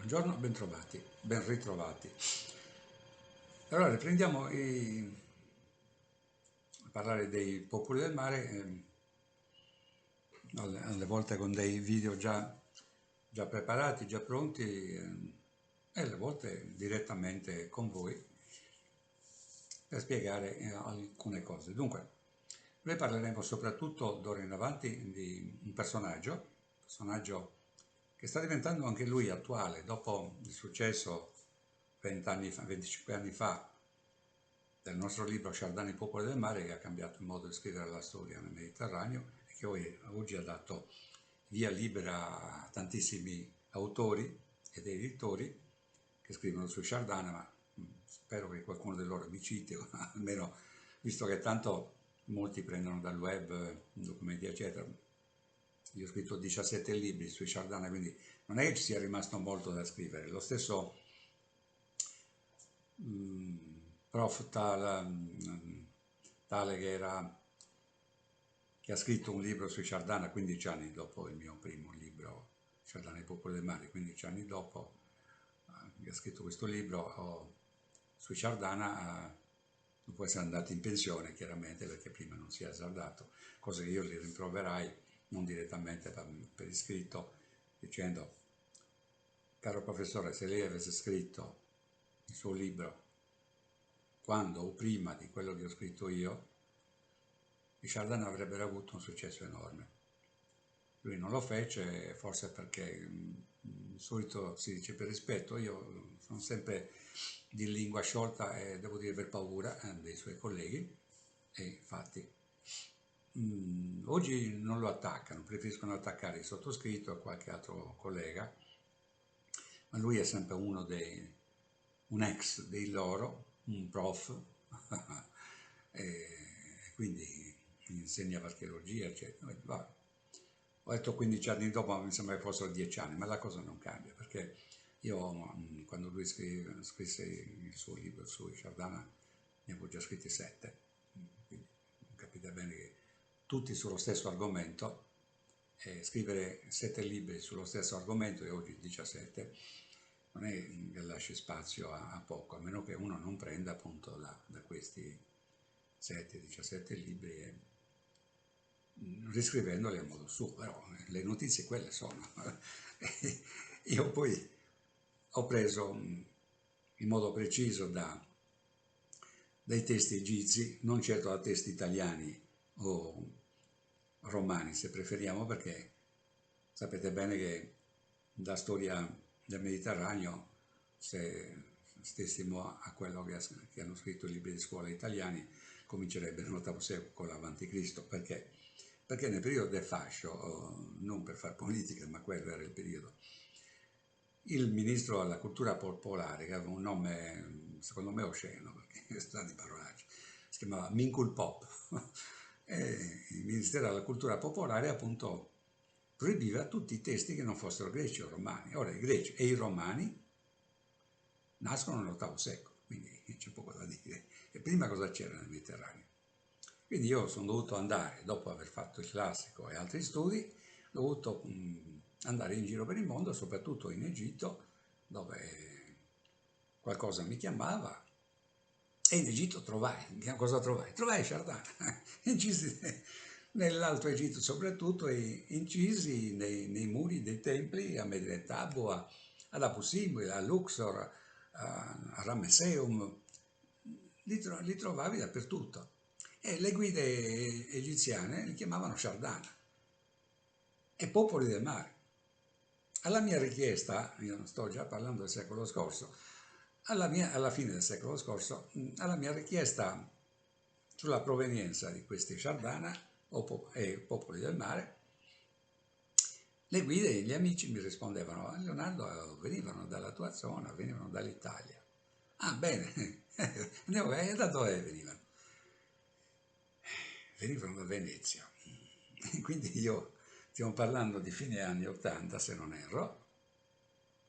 Buongiorno, bentrovati, ben ritrovati. Allora, riprendiamo a parlare dei popoli del mare, alle volte con dei video già preparati, già pronti, e alle volte direttamente con voi per spiegare alcune cose. Dunque, noi parleremo soprattutto d'ora in avanti di un personaggio che sta diventando anche lui attuale dopo il successo 20 anni fa, 25 anni fa del nostro libro Chardin, i popoli del mare, che ha cambiato il modo di scrivere la storia nel Mediterraneo e che oggi ha dato via libera a tantissimi autori ed editori che scrivono su Chardin, ma spero che qualcuno di loro mi citi, almeno visto che tanto molti prendono dal web, documenti eccetera. Io ho scritto 17 libri sui Chardin, quindi non è che ci sia rimasto molto da scrivere. Lo stesso prof tale che ha scritto un libro sui Chardin 15 anni dopo il mio primo libro, Chardin, i popoli del mare, 15 anni dopo, che ha scritto questo libro sui Chardin, dopo essere andato in pensione chiaramente, perché prima non si è azzardato, cosa che io gli rimproverai non direttamente per iscritto, dicendo: caro professore, se lei avesse scritto il suo libro quando o prima di quello che ho scritto io, i Chardin avrebbero avuto un successo enorme. Lui non lo fece, forse perché di solito si dice per rispetto. Io sono sempre di lingua sciolta e devo dire per paura dei suoi colleghi, e infatti oggi non lo attaccano, preferiscono attaccare il sottoscritto e qualche altro collega, ma lui è sempre un ex dei loro, un prof, e quindi insegna archeologia, eccetera. Vabbè. Ho detto 15 anni dopo, ma mi sembra che fossero 10 anni, ma la cosa non cambia, perché io quando lui scrisse il suo libro su Chardin ne avevo già scritti 7, quindi capite bene che tutti sullo stesso argomento, scrivere 7 libri sullo stesso argomento e oggi 17 non è che lasci spazio a poco, a meno che uno non prenda appunto da questi 7-17 libri e riscrivendoli a modo suo, però le notizie quelle sono. Io poi ho preso in modo preciso dai testi egizi, non certo da testi italiani o romani se preferiamo, perché sapete bene che la storia del Mediterraneo, se stessimo a quello che hanno scritto i libri di scuola italiani, comincerebbe nell'VIII secolo avanti Cristo, perché nel periodo del fascio, non per far politica, ma quello era il periodo, il ministro alla cultura popolare, che aveva un nome secondo me osceno, perché sta di parolacce, si chiamava Minkul Pop, e il Ministero della Cultura Popolare appunto proibiva tutti i testi che non fossero greci o romani. Ora i greci e i romani nascono nell'VIII secolo, quindi c'è poco da dire. E prima cosa c'era nel Mediterraneo? Quindi io sono dovuto andare, dopo aver fatto il classico e altri studi, ho dovuto andare in giro per il mondo, soprattutto in Egitto, dove qualcosa mi chiamava, e in Egitto cosa trovai? Trovai Chardin, incisi nell'Alto Egitto soprattutto, e incisi nei muri dei templi a Medinet Habu, ad Abu Simbel, a Luxor, a Ramesseum, li trovavi dappertutto. E le guide egiziane li chiamavano Chardin e popoli del mare. Alla mia richiesta, io non sto già parlando del secolo scorso, alla fine del secolo scorso, alla mia richiesta sulla provenienza di questi Chardin e popoli del mare, le guide e gli amici mi rispondevano: Leonardo, venivano dalla tua zona, venivano dall'Italia. Ah, bene, e da dove venivano? Venivano da Venezia. Quindi stiamo parlando di fine anni 80, se non erro,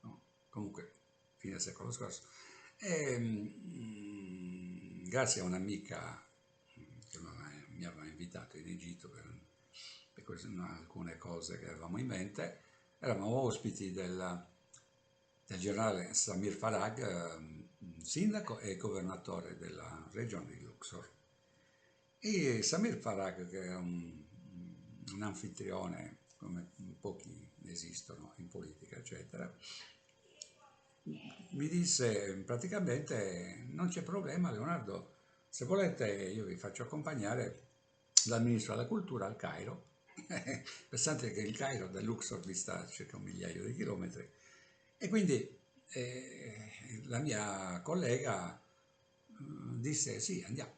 no, comunque fine del secolo scorso, e grazie a un'amica che mi aveva invitato in Egitto per alcune cose che avevamo in mente, eravamo ospiti del generale Samir Farag, sindaco e governatore della regione di Luxor. E Samir Farag, che è un anfitrione, come pochi esistono in politica, eccetera, mi disse praticamente: non c'è problema Leonardo, se volete io vi faccio accompagnare dal ministro della cultura al Cairo. Pensate che il Cairo da Luxor dista circa 1 migliaio di chilometri, e quindi la mia collega disse sì, andiamo.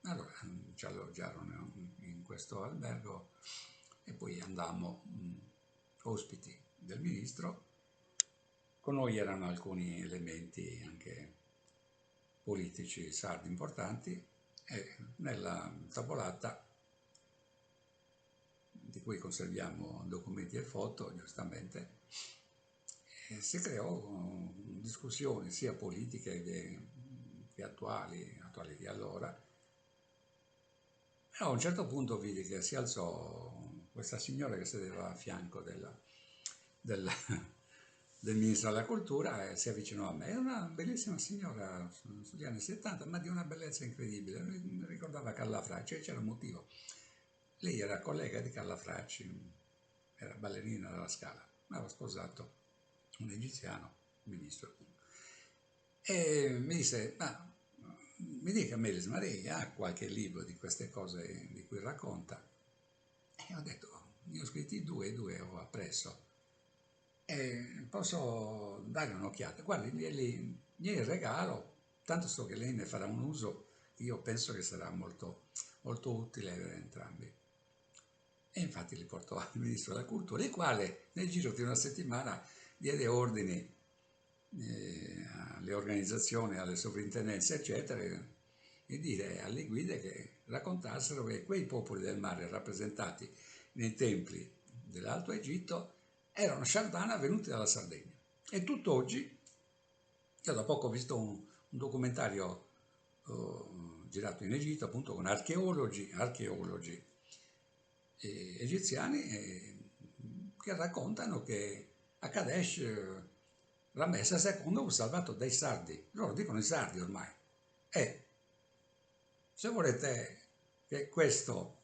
Allora ci alloggiarono in questo albergo e poi andammo ospiti del ministro. Con noi erano alcuni elementi anche politici sardi importanti, e nella tavolata, di cui conserviamo documenti e foto, giustamente, si creò discussioni sia politiche che attuali di allora. E a un certo punto vidi che si alzò questa signora che sedeva a fianco del, del ministro della cultura, e si avvicinò a me. Era una bellissima signora sugli anni 70, ma di una bellezza incredibile. Mi ricordava Carla Fracci, e c'era un motivo. Lei era collega di Carla Fracci, era ballerina della Scala, aveva sposato un egiziano, ministro. E mi disse: ma mi dica Melis, ma lei ha qualche libro di queste cose di cui racconta? E ho detto: ne ho scritti due ho appresso. E posso dare un'occhiata? Guardi, glieli regalo, tanto so che lei ne farà un uso, io penso che sarà molto, molto utile per entrambi. E infatti li portò al ministro della cultura, il quale nel giro di una settimana diede ordini alle organizzazioni, alle sovrintendenze, eccetera, e dire alle guide che raccontassero che quei popoli del mare rappresentati nei templi dell'Alto Egitto erano Shardana venuti dalla Sardegna. E tutt'oggi, io da poco ho visto un documentario girato in Egitto, appunto, con archeologi egiziani che raccontano che a Kadesh Ramesse II fu salvato dai sardi. Loro dicono i sardi ormai. E se volete che questo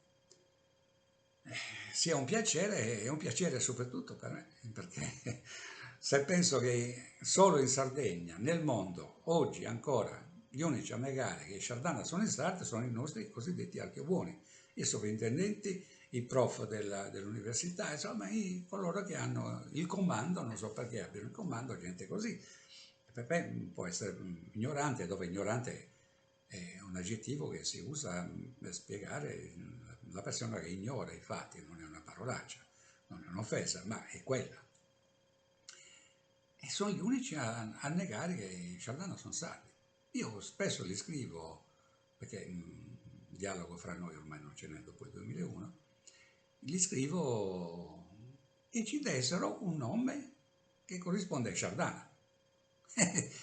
sia un piacere, è un piacere soprattutto per me, perché se penso che solo in Sardegna, nel mondo, oggi ancora gli unici a negare che i Shardana sono i sardi sono i nostri cosiddetti archebuoni, i sovrintendenti, i prof dell'università, insomma coloro che hanno il comando, non so perché abbiano il comando, gente così. Per me può essere ignorante, dove ignorante è un aggettivo che si usa per spiegare la persona che ignora i fatti, non è una parolaccia, non è un'offesa, ma è quella. E sono gli unici a negare che i Shardana sono sardi. Io spesso li scrivo, perché il dialogo fra noi ormai non ce n'è dopo il 2001, li scrivo e ci dessero un nome che corrisponde ai Shardana.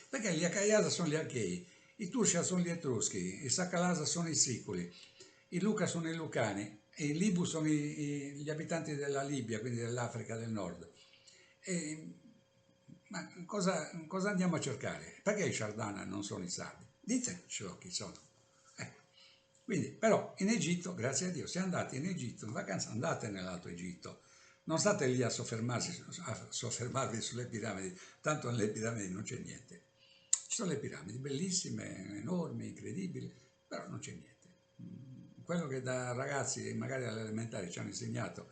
Perché gli Acaiasa sono gli Achei, i Tuscia sono gli Etruschi, i Sacalasa sono i Siculi, i Luca sono i Lucani, e i Libu sono gli abitanti della Libia, quindi dell'Africa del Nord. Ma cosa andiamo a cercare? Perché i Shardana non sono i sardi? Ditecelo chi sono. Quindi, però in Egitto, grazie a Dio, se andate in Egitto in vacanza, andate nell'Alto Egitto. Non state lì a soffermarvi sulle piramidi, tanto nelle piramidi non c'è niente. Ci sono le piramidi, bellissime, enormi, incredibili, però non c'è niente. Quello che da ragazzi, magari all'elementare, ci hanno insegnato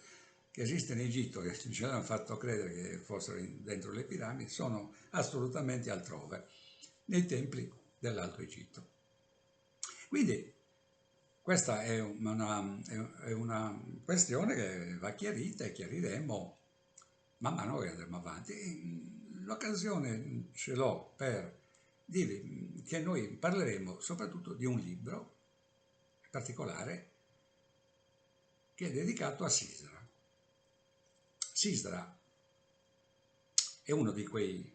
che esiste in Egitto, che ci hanno fatto credere che fossero dentro le piramidi, sono assolutamente altrove, nei templi dell'Alto Egitto. Quindi questa è una questione che va chiarita e chiariremo man mano che andremo avanti. L'occasione ce l'ho per dirvi che noi parleremo soprattutto di un libro particolare che è dedicato a Sisera. Sisera è uno di quei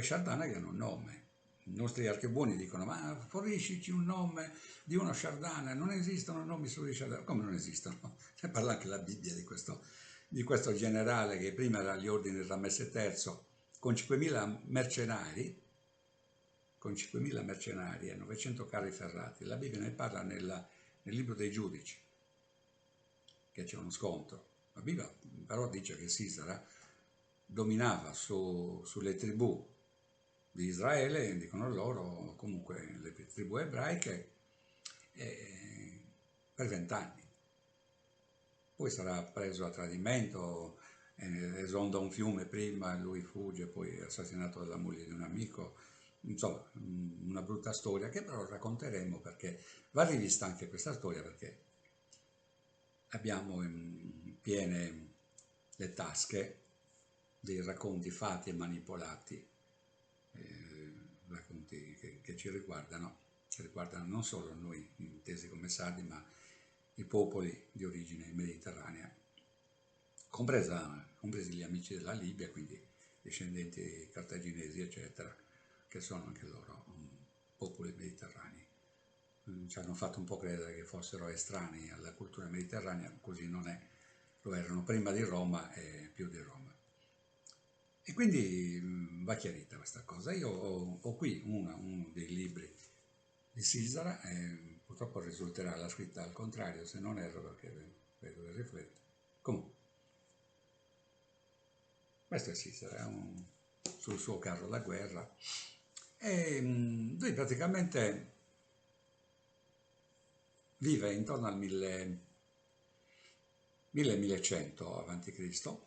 Shardana che hanno un nome. I nostri archebuoni dicono: ma forniscici un nome di uno Shardana. Non esistono nomi solo di Shardana. Come non esistono? Ne parla anche la Bibbia di questo generale che prima era agli ordini di Ramesse III, con 5.000 mercenari, e 900 carri ferrati. La Bibbia ne parla nel libro dei Giudici, che c'è uno scontro. La Bibbia però dice che Sisera dominava sulle tribù di Israele, dicono loro, comunque le tribù ebraiche, per 20 anni. Poi sarà preso a tradimento, esonda un fiume prima, lui fugge, poi è assassinato dalla moglie di un amico. Insomma, una brutta storia che però racconteremo, perché va rivista anche questa storia, perché abbiamo piene le tasche dei racconti fatti e manipolati, racconti che ci riguardano, che riguardano non solo noi intesi come sardi, ma i popoli di origine mediterranea, compresi gli amici della Libia, quindi discendenti cartaginesi, eccetera, che sono anche loro popoli mediterranei. Ci hanno fatto un po' credere che fossero estranei alla cultura mediterranea, così non è, lo erano prima di Roma e più di Roma. E quindi va chiarita questa cosa. Io ho qui uno dei libri di Sisera, purtroppo risulterà la scritta al contrario, se non erro, perché vedo che riflette. Comunque, questo è Sisera, sul suo carro da guerra. E lui praticamente vive intorno al 1100 a.C.,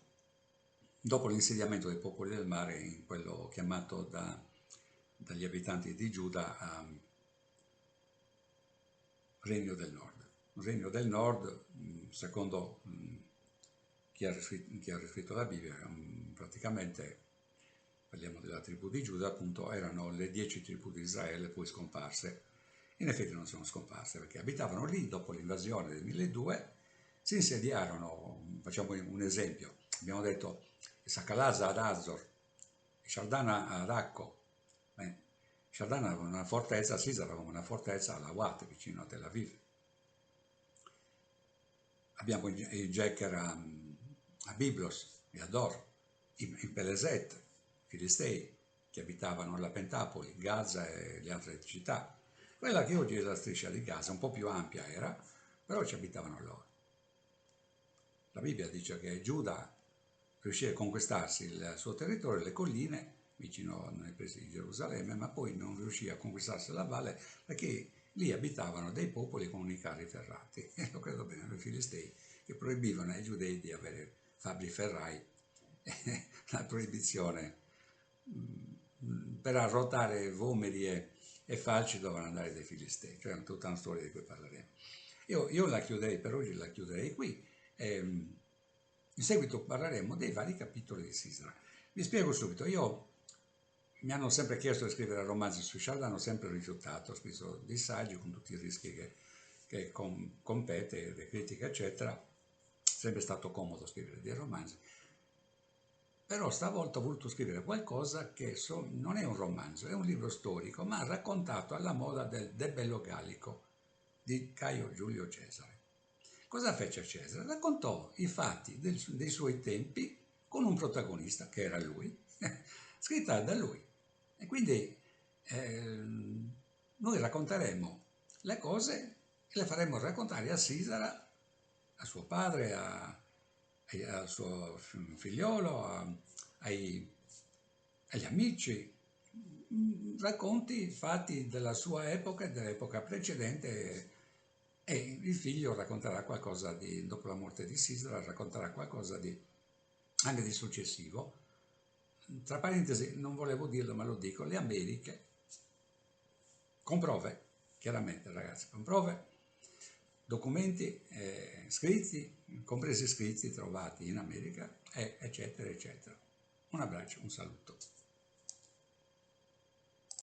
dopo l'insediamento dei popoli del mare in quello chiamato dagli abitanti di Giuda Regno del Nord. Regno del Nord, secondo chi ha riscritto la Bibbia, praticamente, parliamo della tribù di Giuda, appunto, erano le 10 tribù di Israele poi scomparse. In effetti non sono scomparse, perché abitavano lì dopo l'invasione del 1200, si insediarono, facciamo un esempio, abbiamo detto Sacalasa ad Azor, Shardana ad Acco. Shardana aveva una fortezza, Sisera aveva una fortezza a Lawat, vicino a Tel Aviv. Abbiamo i Jeker a Biblos e a Dor, in Peleset, Filistei, che abitavano la Pentapoli, Gaza e le altre città. Quella che oggi è la striscia di Gaza, un po' più ampia era, però ci abitavano loro. La Bibbia dice che Giuda riuscì a conquistarsi il suo territorio, le colline, vicino nei pressi di Gerusalemme, ma poi non riuscì a conquistarsi la valle perché lì abitavano dei popoli con i carri ferrati. E lo credo bene, i Filistei, che proibivano ai giudei di avere fabbri ferrai. La proibizione per arrotare vomeri e falci dovevano andare dai Filistei, cioè è tutta una storia di cui parleremo. Io la chiuderei per oggi, la chiuderei qui. In seguito parleremo dei vari capitoli di Sisera. Vi spiego subito, mi hanno sempre chiesto di scrivere romanzi su Shardana, ho sempre rifiutato, ho scritto dei saggi con tutti i rischi che compete, le critiche eccetera, è sempre stato comodo scrivere dei romanzi, però stavolta ho voluto scrivere qualcosa che non è un romanzo, è un libro storico, ma raccontato alla moda del De Bello Gallico di Caio Giulio Cesare. Cosa fece Cesare? Raccontò i fatti dei suoi tempi con un protagonista, che era lui, scritta da lui. E quindi noi racconteremo le cose e le faremo raccontare a Sisera, a suo padre, al suo figliolo, agli amici, racconti fatti della sua epoca e dell'epoca precedente, e il figlio racconterà qualcosa dopo la morte di Sisera, racconterà qualcosa anche di successivo. Tra parentesi, non volevo dirlo ma lo dico, le Americhe, con prove, chiaramente ragazzi, con prove, documenti scritti, compresi scritti trovati in America, eccetera, eccetera. Un abbraccio, un saluto.